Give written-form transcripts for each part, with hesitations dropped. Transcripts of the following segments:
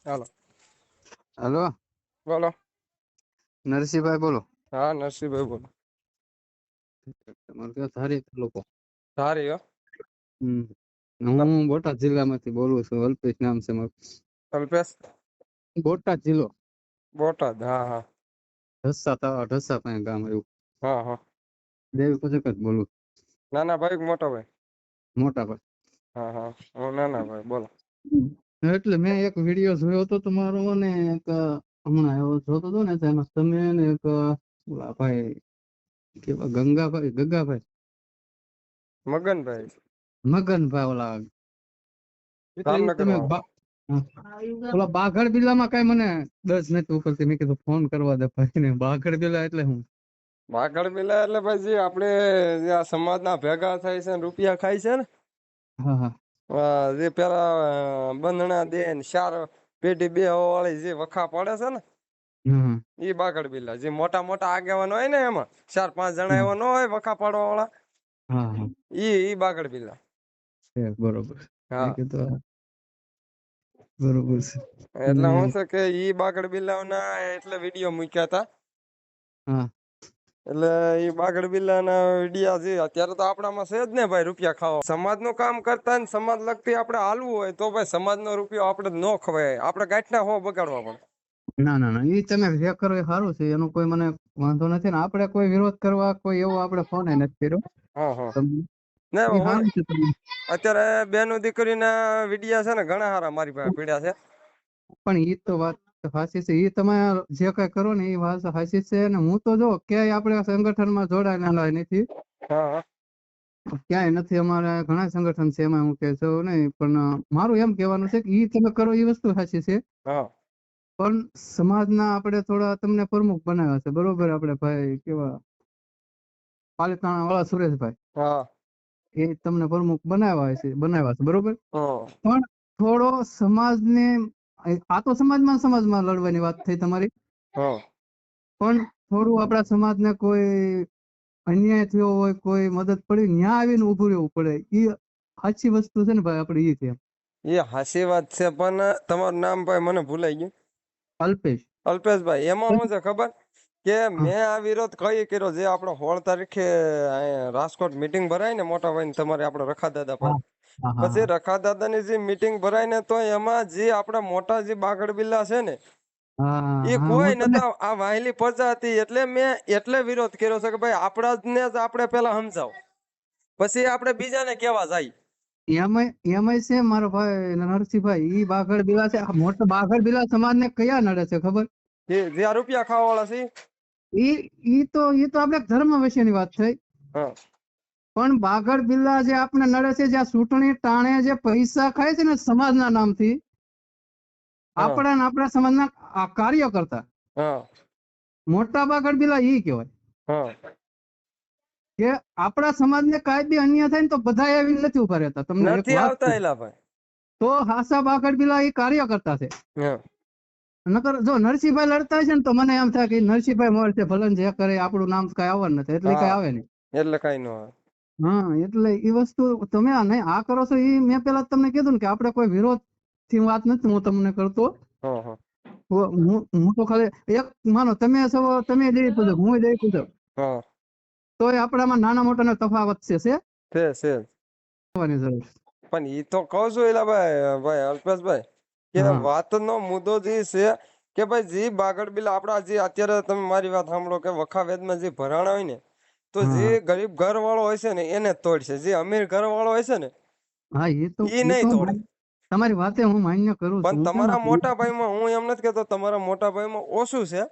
હાલો. Hello, બોલો. નરસિંહભાઈ બોલો. હા, નરસિંહભાઈ બોલો. તમારે ત્યાં ધારી લોકો. સારી હો. હમ. હું બોટાદ જિલ્લામાંથી બોલું છું. અલ્પેશ નામ છે મારું. કલ્પેશ. બોટાદ જિલ્લો. બોટાદ. હા હા. ઢસા પાસે ગામ એવું. હા હા. દેવી પૂજક જ બોલું. નાના ભાઈ કે મોટા ભાઈ? મોટા ભાઈ. હા હા. હું નાના ભાઈ બોલો. એટલે મેં એક વિડીયો જોયો હતો તમારો ને એક હમણાં એવો જોતો હતો ને એમાં તમે ને એક ઓલા ભાઈ કેવા ગગાભાઈ મગનભાઈ. મગનભાઈ ઓલા એટલે ઈ જામનગર તમે વાળા. ઓલા બાઘડ બિલ્લામાં કઈ મને દસ નથી ઉપરથી મેં કીધું ફોન કરવા દે ભાઈ ને. બાઘડ બિલ્લા એટલે હું? ભાગળ પેલા એટલે ભાઈ જે આપણે જે આ સમાજના ભેગા થાય છે ને રૂપિયા ખાય છે ને. હા હા. જે પેલા બંધણા દે ને ચાર પેટી બે વાળી જે વખા પડે છે ને. હમ ઈ બાગડ બિલ્લા જે મોટા મોટા આગેવાન હોય ને એમાં 4-5 જણા હમ. એવા ન હોય વખા પાડવા વાળા. હા હા. ઈ બાગડ બિલ્લા. બરોબર. મેં હા. કીધું બરોબર છે. એટલે ને હું છે કે ઈ બાગડ બિલ્લાના એટલે વિડીયો મૂક્યા હતા. હા એટલે ઈ બાગડ બિલ્લા ના વિડિયા છે અત્યારે તો આપણામાં છે જ ને ભાઈ રૂપિયા ખાવા. સમાજ નું કામ કરતા ને સમાજ લગતી આપણે હાલવું હોય તો ભાઈ સમાજ નો રૂપિયો આપણે ન ખવાય. આપણે ગાંઠના હો બગાડવા પડે. ના ના ના, એ તમે જે કરો એ સારું છે. એનો કોઈ મને વાંધો નથી ને આપણે કોઈ વિરોધ કરવા કોઈ એવો આપણે ફોન નથી કર્યો. હા હા. તમને ને એ હું સારું છે. તમે અત્યારે બેનો દીકરીના વિડિયા છે ને ઘણા સારા મારી પાસે પીડ્યા છે. પણ એ તો વાત સાચી છે. એ તમે જે કઈ કરો ને એ વાત સાચી છે. ને હું તો જો ક્યાંય આપણે સંગઠનમાં જોડાયેલા નથી. હા હા. ક્યાંય નથી. અમારે ઘણા સંગઠન છે એમાં હું કહેશો નહીં, પણ મારું એમ કહેવાનું છે કે એ તમે કરો એ વસ્તુ સાચી છે. હા. પણ સમાજના આપણે થોડા તમને પ્રમુખ બનાવ્યા છે, બરોબર? આપણે ભાઈ કેવા પાલિતાણા વાળા સુરેશભાઈ હા. એ તમને પ્રમુખ બનાવ્યા છે, બરોબર? હા. પણ થોડો સમાજને આ તો સમાજમાં લડવાની વાત થઈ તમારી, હા. પણ થોડું આપણા સમાજને કોઈ અન્યાય થયો હોય, કોઈ મદદ પડી, ન્યા આવીને ઉભું રહેવું પડે. એ સાચી વસ્તુ છે ને ભાઈ, આપણે એ છે એ હાસી વાત છે, પણ તમારું નામ ભાઈ મને ભૂલાઈ ગયું. અલ્પેશ. અલ્પેશભાઈ, એમાં શું છે ખબર કે હા મેં આ વિરોધ કઈ કર્યો? જે આપણો 16 તારીખે રાજકોટ મીટિંગ ભરાય ને મોટા ભાઈ તમારે આપણે રખા દાદા હા પાસે, હા હા પછી રખા દાદાની જે મીટિંગ ભરાય ને તો એમાં જે આપણા મોટા જે બાગડ બિલ્લા છે ને હા એ હા. કોઈ હું તને નતા. આ વાયલી પ્રજા હતી એટલે મેં એટલે વિરોધ કર્યો છે કે ભાઈ આપણા જ આપણે પેલા સમજાવ, પછી આપણે બીજાને કેવા જાય. એમાંય છે મારો ભાઈ નરસિંહભાઈ, ઈ બાઘડ બિલા છે. આ મોટા બાઘડ બિલા સમાજ ને કયા નડે છે ખબર? જે આ રૂપિયા ખાવા વાળા છે. ઈ તો આપણે ધર્મ વિશેની વાત થઈ. હા. પણ બાઘડ બિલ્લા જે આપણે નડે છે, જ્યાં ચૂંટણી ટાણે જે પૈસા ખાય છે ને સમાજના નામથી, હા આપણા સમાજના કાર્ય કરતા હા મોટા બાઘડ બિલ્લા ઈ કહેવાય. હા. કે આપણા સમાજને કાંઈ બી અન્યાય થાય ને તો બધા એવી નથી ઉભા રહેતા. તમને એક નથી વાત આવતા કહું, એલા ભાઈ. તો હાસા બાઘડ બિલ્લા એ કાર્ય કરતા છે. હા. નકર જો નરસિંહભાઈ લડતા હોય છે ને તો મને એમ થાય કે નરસિંહભાઈ મળશે, ભલે જે કરે, આપણું નામ કઈ આવવાનું નથી એટલે કઈ હા આવે નહીં. એટલે કઈ ન આવે. હા, એટલે એ વસ્તુ તમે આ કરો છો એ મેં પેલા તમને કીધું ને કે આપણે કોઈ વિરોધ થી વાત નથી હું તમને કરતો. હા હા હું તો ખાલી એક માનો તમે દેવી પૂજક, હું દેવી પૂજક, હા. તો આપણામાં નાના મોટાનો તફાવત છે. છે. થવાની જરૂર. પણ ઈ તો કહું છું એલા ભાઈ અલ્પેશભાઈ કે હા વાતનો મુદ્દો જે છે કે ભાઈ જે બાગડ બિલ્લા આપડા જે અત્યારે તમે મારી વાત સાંભળો કે વખા વેદમાં જે ભરાણા હોય ને તો જે હા ગરીબ ઘર વાળો હોય છે ને એને જ તોડશે, જે અમીર ઘર વાળો હોય છે ને હા, ઈ નહીં તોડે. તમારી વાતે હું માન્ય કરું છું. પણ હું કેમ તમારા મોટા ભાઈમાં હું એમ નથી કેતો તમારા મોટા ભાઈમાં ઓછું છે.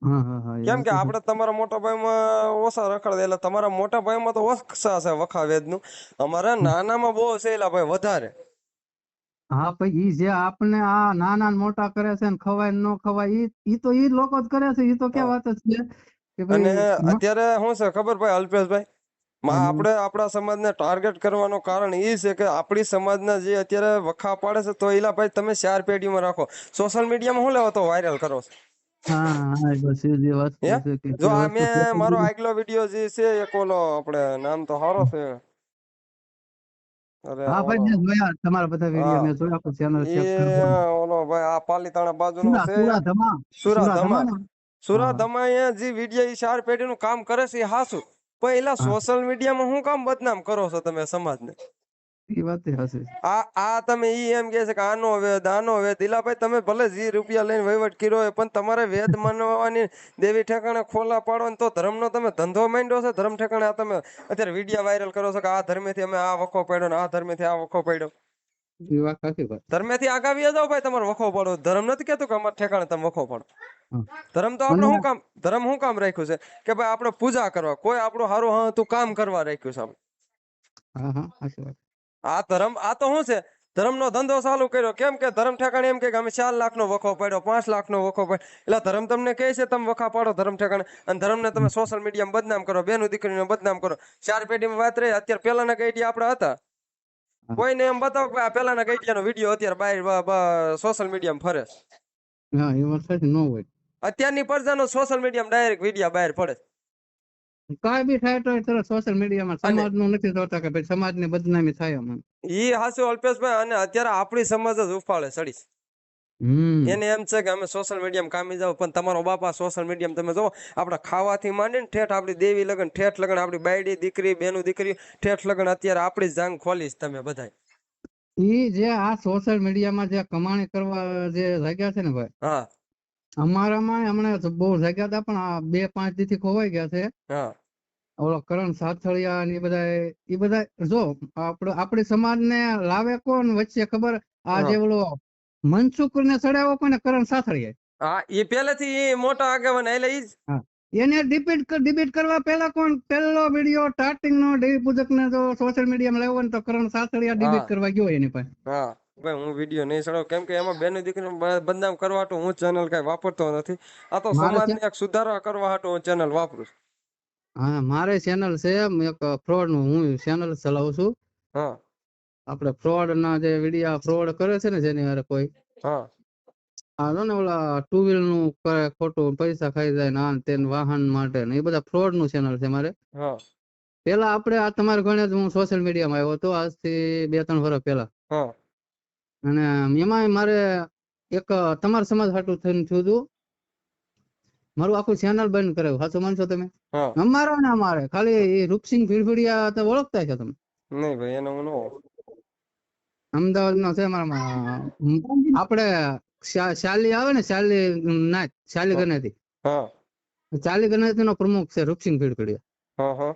હા હા હા, એ કેમ વાત કે તો આપણે તમારા મોટા ભાઈમાં ઓછા રખડે એટલે તમારા મોટા ભાઈમાં તો ઓછા છે વખા વેદનું. અમારા નાનામાં બહુ છે એલા ભાઈ વધારે. હા ભાઈ, ઈ જે આપણે આ નાના મોટા કરે છે ને ખવાય ન ખવાય, ઈ તો ઈ લોકો જ કરે છે. ઈ તો હા ક્યાં વાત જ છે કે અને ભાઈ અત્યારે શું છે ખબર ભાઈ અલ્પેશભાઈ, આપણે આપણા સમાજને ટાર્ગેટ કરવાનું કારણ એ છે કે આપણી સમાજના જે અત્યારે વખા પાડે છે તો એલા ભાઈ તમે 4 પેઢીમાં રાખો. સોશિયલ મીડિયામાં શું લેવા તો વાયરલ કરો છો? હા હા, બસ એ જે વસ્તુ હે છે કે જો જે આ વસ્તુ મેં મારો આગલો વિડીયો જે છે એક ઓલો આપણે નામ તો હારો છે અરે હા ભાઈ, ઓલો મેં જોયા તમારા બધા વિડીયો, હા મેં જોયા, આખું ચેનલ એ ચેક કર્યું. ઓલો ભાઈ આ પાલીતાણા બાજુનો સુરા છે સુરા એક ધમા, સુરા સુરાધમા. ધમા ને. હા સુરાધમા એ જે વિડીયો ઈ 4 પેઢીનું કામ કરે છે એ હાસું, પણ એલા હા, સોશિયલ મીડિયામાં હું કામ બદનામ કરો છો તમે સમાજને? એ વાત હશે. આ તમે ઈ એમ કે છે કે આનો વેદ દિલાભાઈ, તમે ભલે જી રૂપિયા લઈને વહીવટ કર્યો હોય, પણ તમારે વેદ માનવાની દેવી ઠેકાણે ખોલા પાડો ને તો ધર્મનો તમે ધંધો માંડ્યો છે. ધર્મ ઠેકાણે આ તમે અત્યારે વિડીયો વાયરલ કરો છો કે આ ધર્મેથી અમે આ વખો પડ્યો ને આ ધર્મેથી આ વખો પડ્યો. એ વાત સાચી ભાઈ. ધર્મેથી આગાવી જાઓ ભાઈ, તમારો વખો પડો. ધર્મ નથી કેતું કે અમારા ઠેકાણે તમે વખો પડો. હા. ધર્મ તો આપણે અને શું કામ રાખ્યું છે કે ભાઈ આપણે પૂજા કરવા, કોઈ આપણું સારું હા તું કામ કરવા રાખ્યું છે આપણે. હા હા, સાચી વાત. આ ધર્મ આ તો શું છે, ધર્મનો ધંધો ચાલુ કર્યો. કેમ કે ધર્મ ઠેકાણે એમ કે અમે 4 લાખનો વખો પડ્યો, 5 લાખનો વખો પડ્યો. એટલે ધર્મ તમને કહે છે તમે વખા પાડો ધર્મ ઠેકાણે, અને ધર્મને તમે સોશિયલ મીડિયામાં બદનામ કરો, બેનું દીકરીને બદનામ કરો. 4 પેઢીમાં વાત રહી. અત્યારે પેલાના ગઈડિયા આપણા હતા, હા કોઈને એમ બતાવો કે આ પેલાના ગઈડિયાનો વિડીયો અત્યારે બહાર સોશિયલ મીડિયામાં ફરે. હા, એ વાત સાચી. ન હોય અત્યારની પ્રજાનો સોશિયલ મીડિયામાં ડાયરેક્ટ વિડીયો બહાર પડે. કાંઈ બી થાય તો તરત સોશિયલ મીડિયામાં. અને સમાજનું નથી જોતા કે ભાઈ સમાજની બદનામી થાય અમને. ઈ હાસુ અલ્પેશભાઈ, અને અત્યારે આપણી સમાજ જ ઉફાળે ચડી. હમ. એને એમ છે કે અમે સોશિયલ મીડિયામાં કામી જાવ, પણ તમારો બાપા સોશિયલ મીડિયામાં તમે જો આપણા ખાવાથી માંડીને ઠેઠ આપણી દેવી લગન, ઠેઠ લગન આપણી બાયડી દીકરી બેનું દીકરી ઠેઠ લગન અત્યારે આપણી જાંગ ખોલીશ તમે બધાય. ઈ જે આ સોશિયલ મીડિયામાં જે કમાણી કરવા જે જાગ્યા છે ને ભાઈ, હા અમારામાં હમણાં બહુ જાગ્યા હતા, પણ આ 2-5 દીથી ખોવાઈ ગયા છે. હા ઓલો કરણ સાથળિયા ને એ બધા જો આપણી સમાજને લાવે કોણ વચ્ચે ખબર? આ હા જે ઓલો મનસુખ ને ચડાવ્યો કોને? કરણ સાથળિયા. હા, એ પહેલેથી ઈ મોટા આગેવાન એટલે ઈ જ. હા, એને ડિબેટ કરવા પહેલા કોણ? પહેલો વિડીયો સ્ટાર્ટિંગ નો દેવી પૂજક ને જો સોશિયલ મીડિયામાં લાવ્યો ને તો કરણ સાથળિયા હા ડિબેટ કરવા ગયો એની પાસે. હા ભાઈ, હું વિડીયો નહીં ચડાવ, કેમ કે એમાં બેનું દીકરીને બદનામ કરવા હાટુ હું ચેનલ કઈ વાપરતો નથી. આ તો મારે સમાજને એક સુધારવા કરવા હાટુ હું ચેનલ વાપરું છું. હા, મારે ચેનલ છે એક ફ્રોડ નું, હું ચેનલ ચલાવું છું. હા આપણે ફ્રોડ ના જે વિડીયો ફ્રોડ કરે છે ને જેની હારે કોઈ, હા હાલો ને ઓલા 2 વ્હીલ નું કરે ખોટું, પૈસા ખાઈ જાય ને આ તેન વાહન માટે ને, એ બધા ફ્રોડ નું ચેનલ છે મારે. હા પેલા આપણે આ તમારે ગણે હું સોશિયલ મીડિયામાં આવ્યો હતો આજથી 2-3 વર્ષ પહેલા, હા અને એમાં મારે એક તમારા સમાજ હાટું થઈને થયું હતું. મારું આખું ચેનલ બંધ કરાવ્યું. સાચું માનશો તમે? હા અમારા ને અમારે ખાલી એ રૂપસિંહ ભીડભીડિયા તો ઓળખતા છો તમે? નહીં ભાઈ, એને હું ન ઓળખું. અમદાવાદ નો છે મારામાં. આપણે શાલી આવે ને, શાલી નાચ, શાલી ગણેતી, હા શાલી ગણેતી નો પ્રમુખ છે રૂપસિંહ ભીડભીડિયા. હા હા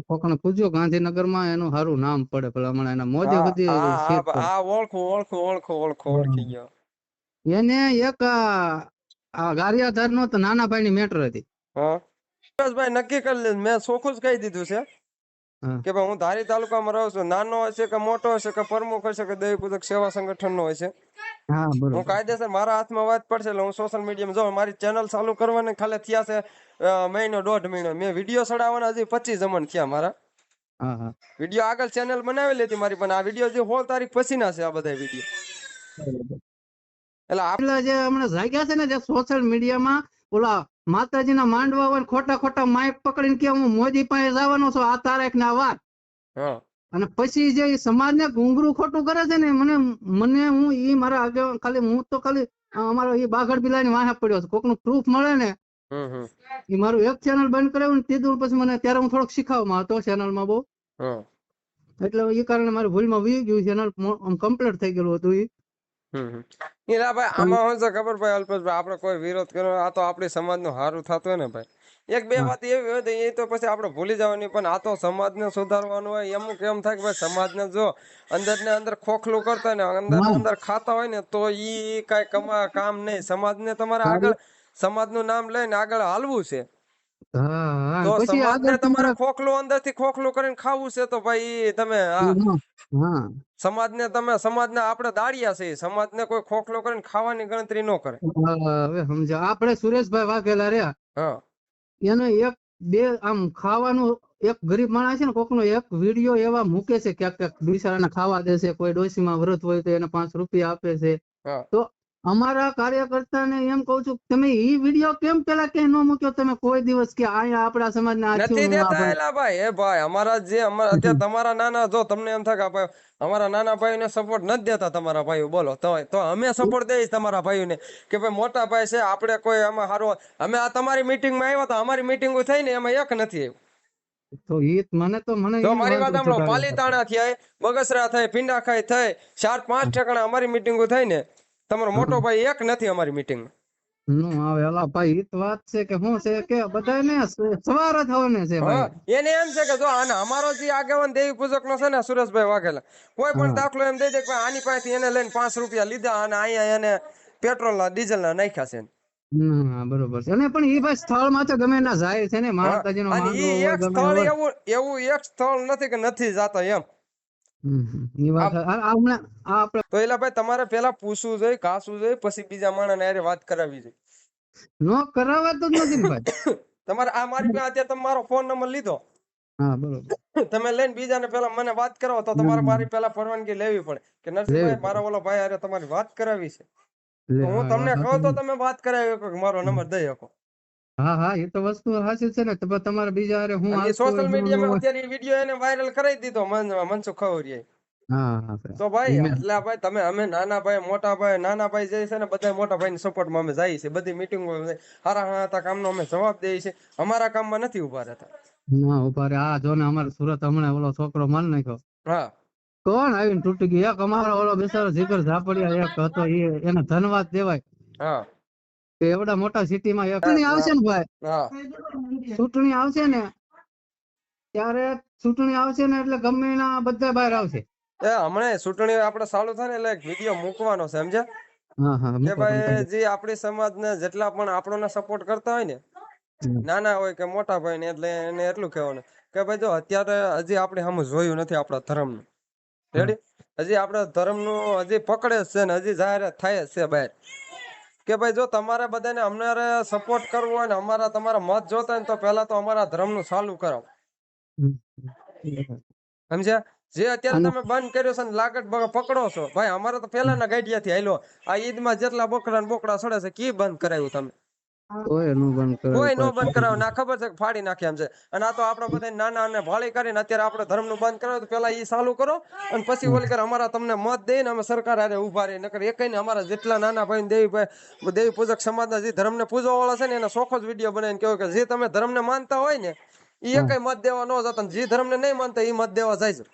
કોકને પૂછ્યો ગાંધીનગરમાં એનું સારું નામ પડે, પેલા હમણાં એના મોદી હા સુધી હા સીટ હા પર. હા, ઓળખી ગયો. એને એક આ ગારિયાધાર નો તો નાના ભાઈ ની મેટર હતી. હા બસ ભાઈ, નક્કી કરી લે. મેં ચોખ્ખું જ કહી દીધું છે હા કે ભાઈ હું ધારી તાલુકામાં રહું છું. નાનો હશે કે મોટો હશે કે પ્રમુખ હશે કે દેવી પૂજક સેવા સંગઠન નો હશે, હા, હું બરોબર. કાયદેસર મારા હાથમાં વાત પડશે એટલે હું સોશિયલ મીડિયામાં જો મારી ચેનલ ચાલુ કરવાની ખાલી થયા છે 1.5 મહિનો. મેં વિડીયો ચડાવવાના હજી 25 જમણ થયા મારા. હા હા, વિડીયો આગળ ચેનલ બનાવેલી હતી મારી, પણ આ વિડીયો જે 16 તારીખ પછી ના છે આ બધા વિડીયો. બરોબર. એટલે એટલે જે હમણાં જાગ્યા છે ને જે સોશિયલ મીડિયામાં, ઓલા માતાજીના માંડવા હોય ખોટા ખોટા માઇક પકડીને કે હું મોદી પાસે જવાનો છું આ તારીખ ના વાર, હા અને પછી જે સમાજને ઘૂંઘરું ખોટું કરે છે ને, મને હું ઈ મારા આગળ ખાલી હું તો ખાલી અમારો ઈ બાગડ બિલાની વાહે પડ્યો છે. કોકનું પ્રૂફ મળે ને, હમ ઈ મારું એક ચેનલ બંધ કરાવ્યું ને તે પછી મને ત્યારે હું થોડોક શીખાવવામાં હતો ચેનલમાં બહુ, હા એટલે એ કારણે મારી ભૂલમાં વી ગયું. ચેનલ કમ્પ્લીટ થઈ ગયેલું હતું ઈ. હીરા ભાઈ, આમાં શું છે ખબર ભાઈ અલ્પેશભાઈ, આપણે કોઈ વિરોધ કર્યો, આ તો આપણી સમાજનું સારું થતું હોય ને ભાઈ, એક બે હા વાત એવી હોય એ તો પછી આપણે ભૂલી જવાની, પણ આ તો સમાજને સુધારવાનું હોય. અમુક એમ થાય કે ભાઈ સમાજને જો અંદર ને અંદર ખોખલું કરતા હોય ને અંદર ને હા, અંદર ખાતા હોય ને તો ઈ કઈ કામ નહીં. સમાજને તમારે તારી આગળ સમાજનું નામ લઈને આગળ હાલવું છે, હા તો હા, પછી સમાજને આગળ તમારે તમારે ખોખલું અંદરથી ખોખલું કરીને ખાવું છે, તો ભાઈ તમે ઈ હા સમાજને સમાજને આપણે દાળિયા છે, સમાજને કોઈ ખોખલો કરીને ખાવાની ગણતરી ન કરે. હવે સમજો. આપણે સુરેશભાઈ વાઘેલા રહ્યા, હા એને એક બે આમ ખાવાનું, એક ગરીબ માણસ છે ને કોકનો એક વિડીયો એવા મૂકે છે ક્યાંક ક્યાંક બિચારાને ખાવા દે છે, કોઈ ડોશીમાં વ્રત હોય તો એને 5 રૂપિયા આપે છે. હા તો અમારા કાર્યકર્તાને એમ કહું છું તમે ઈ વિડીયો કેમ પેલા ક્યાંય ન મૂક્યો તમે કોઈ દિવસ કે અહીંયા આપણા સમાજના આ નથી થયું દેતા આપણે એલા ભાઈ. એ ભાઈ અમારા જે અત્યારે તમારા નાના, જો તમને એમ થાય કે ભાઈ અમારા નાના ભાઈને સપોર્ટ નથી દેતા તમારા ભાઈઓ, બોલો તો અમે સપોર્ટ દઈએ તમારા ભાઈઓને કે ભાઈ મોટા ભાઈ છે આપણે કોઈ આમાં સારું. અમે આ તમારી મીટિંગમાં આવ્યા તો અમારી મીટિંગો થઈ ને એમાં એક નથી આવ્યું. તો ઈ મને જો ઈ મારી વાત વાંધો છે સાંભળો, પાલીતાણા થયા, બગસરા થઈ, પિંડાખાઈ થઈ, 4-5 ઠેકાણે અમારી મીટિંગો થઈ ને તમારો મોટો ભાઈ એક નથી અમારી મીટિંગમાં. નું આવે એલા ભાઈ ઈ તો વાત છે કે શું છે કે બધાને સવાર થવાને છે હા, ભાઈ. એને એમ છે કે જો આને અમારો જે આગેવાન દેવી પૂજક નો છે ને સુરેશભાઈ વાઘેલા, કોઈ પણ દાખલો એમ દઈ દે કે આની પાસેથી એને લઈને 5 રૂપિયા લીધા અને અહીંયા એને પેટ્રોલ ના ડીઝલ ના નાખ્યા છે. ના બરોબર છે. અને પણ ઈ ભાઈ સ્થળ માં તો ગમે ના જાય છે ને, માતાજી નો અને માંડવો ઈ હોય એક ગમે સ્થળ હોય. એવું એક સ્થળ નથી કે નથી જાતો એમ. ઈ વાત હમણાં આપણે તો એલા ભાઈ તમારે પેલા પૂછવું જોઈએ, કાસવું જોઈએ, પછી બીજા માણસને હારે વાત કરાવવી જોઈએ. નો કરાવવા તો જ નથી ને ભાઈ. તમારે આ મારી પાસે અત્યારે તમે મારો ફોન નંબર લીધો, હા બરોબર. તમે લઈને બીજાને પેલા મને વાત કરાવો તો તમારે મારી પેલા પરવાનગી લેવી પડે કે નરસિંહભાઈ મારા ઓલો ભાઈ હારે તમારી વાત કરાવી છે. તો હું તમને કહું તો તમે વાત કરાવી શકો કે મારો નંબર દઈ શકો. હા હા એ તો વસ્તુ સાચી છે ને. તો તમારે બીજા હારે હું અને હાલતું સોશિયલ હોય હું ન મીડિયામાં હોય. અત્યારે વિડીયો એને વાયરલ કરાવી દીધો મનસુખ ખવરિયાએ. હા હા તો ભાઈ એટલે ભાઈ તમે અમે નાના ભાઈ મોટા ભાઈ, નાના ભાઈ જે છે ને બધા મોટા ભાઈ ની સપોર્ટમાં અમે જઈએ છીએ, બધી મીટિંગો હારા હારા કામનો અમે જવાબ દઈએ છીએ, અમારા કામમાં નથી ઉભા રહેતા. ના ઉભા રે. આ જો ને અમારે સુરત હમણાં ઓલો છોકરો માર નાખ્યો. હા કોણ આવીને તૂટી ગયું? એક અમારો ઓલો બિચારો જીગર ઝાપડિયા એક હતો, એને ધન્યવાદ દેવાય હા કે એવડા મોટા સિટીમાં ચૂંટણી આવશે ને ભાઈ, હા ચૂંટણી આવશે ને ત્યારે ચૂંટણી આવશે ને એટલે ગમે એના બધા બહાર આવશે. એ હમણાં ચૂંટણી આપણે ચાલુ થાય ને એટલે એક વિડીયો મૂકવાનો છે, સમજ્યા? હા હા કે ભાઈ જે આપણી સમાજને જેટલા પણ આપણને સપોર્ટ કરતા હોય ને, નાના હોય કે મોટા ભાઈ ને, એટલે એને એટલું કહેવાનું કે ભાઈ જો અત્યારે હજી આપણે સામે જોયું નથી આપણા ધર્મનું, રેડી? હજી આપણા ધર્મનું હજી પકડે જ છે ને હજી જાહેરાત થાય જ છે બહાર કે ભાઈ જો તમારે બધાને અમારે સપોર્ટ કરવો હોય ને અમારા તમારા મત જોતા હોય ને તો પહેલા તો અમારા ધર્મનું ચાલુ કરાવો, સમજ્યા? જે અત્યારે તમે બંધ કર્યો છે ને લાગત પકડો છો, ભાઈ અમારે તો પેલાના ગાંઠિયાથી હાલ્યો. આ ઈદમાં જેટલા બોકડા ને બોકડા સડે છે કી બંધ કરાવ્યું તમે? કોઈ નું બંધ કરે કોઈ નો બંધ કરાવે ના, ખબર છે કે ફાડી નાખે એમ છે. અને આ તો આપણે બધા નાના અને ભાળી કરીને અત્યારે આપણે ધર્મનું બંધ કરાવે તો પેલા ઈ ચાલુ કરો અને પછી ઓલી કરે અમારા તમને મત દઈને અમે સરકાર હારે ઉભા રહી. નકર એક ને અમારા જેટલા નાના ભાઈ દેવી પૂજક સમાજના જે ધર્મને પૂજવા વાળા છે ને એને ચોખ્ખો જ વિડીયો બનાવીને કહ્યું કે જે તમે ધર્મને માનતા હોય ને એ કઈ મત દેવા ન જતા, જે ધર્મને નહીં માનતા એ મત દેવા જાય છે.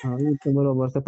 હા એ તો બરોબર છે.